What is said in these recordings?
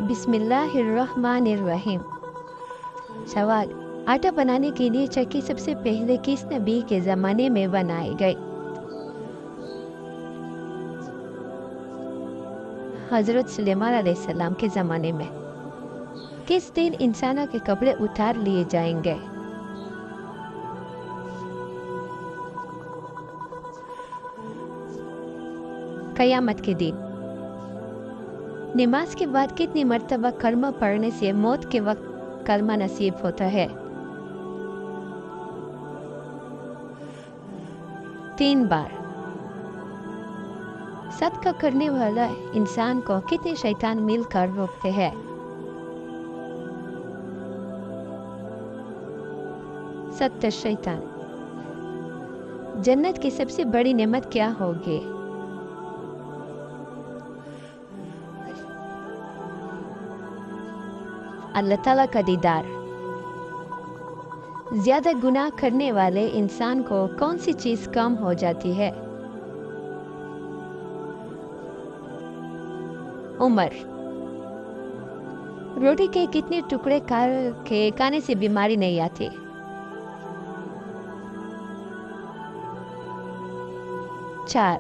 बिस्मिल्लाहिर्रहमानिर्रहीम। सवाल: आटा बनाने के लिए चक्की सबसे पहले किस नबी के ज़माने में बनाई गई? हज़रत सुलेमान अलैहिस्सलाम के ज़माने में। किस दिन इंसानों के कपड़े उतार लिए जाएंगे? क़यामत के दिन। नमाज के बाद कितनी मर्तबा कलमा पढ़ने से मौत के वक्त कलमा नसीब होता है? 3 बार। सदका करने वाला इंसान को कितने शैतान मिलकर रोकते हैं? 70 शैतान। जन्नत की सबसे बड़ी नेमत क्या होगी? अल्लाह ताला का दीदार। ज्यादा गुनाह करने वाले इंसान को कौन सी चीज कम हो जाती है? उम्र। रोटी के कितने टुकड़े के खाने से बीमारी नहीं आती? 4।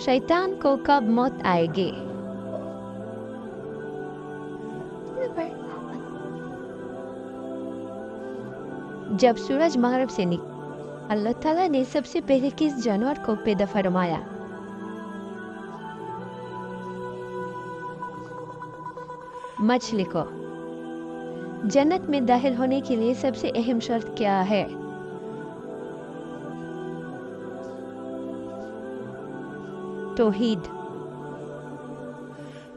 शैतान को कब मौत आएगी? जब सूरज मगरिब से अल्लाह ताला ने सबसे पहले किस जानवर को पैदा फरमाया? मछली को। जन्नत में दाखिल होने के लिए सबसे अहम शर्त क्या है? तौहीद।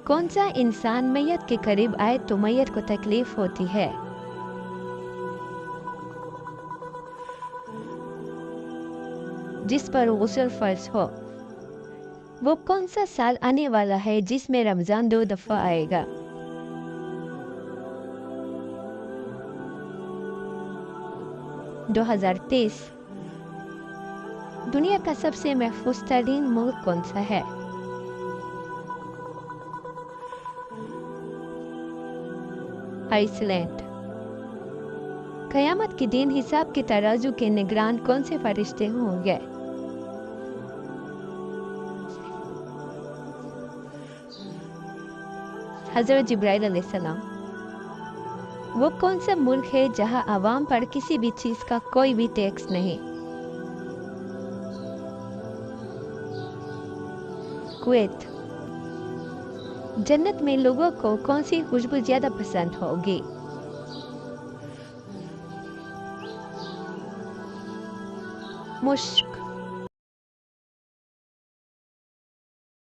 कौन सा इंसान मैयत के करीब आए तो मैयत को तकलीफ होती है? जिस पर गुस्ल फर्ज हो। वो कौन सा साल आने वाला है जिसमें रमजान 2 दफा आएगा? 2023। दुनिया का सबसे महफूज तरीन मुल्क कौन सा है? आइसलैंड। क़यामत के दिन हिसाब के तराजू के निगरान कौन से फरिश्ते होंगे? हज़रत जिब्राइल अलैहिस्सलाम। वो कौन सा मुल्क है जहां आवाम पर किसी भी चीज का कोई भी टैक्स नहीं? कुवैत। जन्नत में लोगों को कौन सी खुशबू ज्यादा पसंद होगी? मुश्क।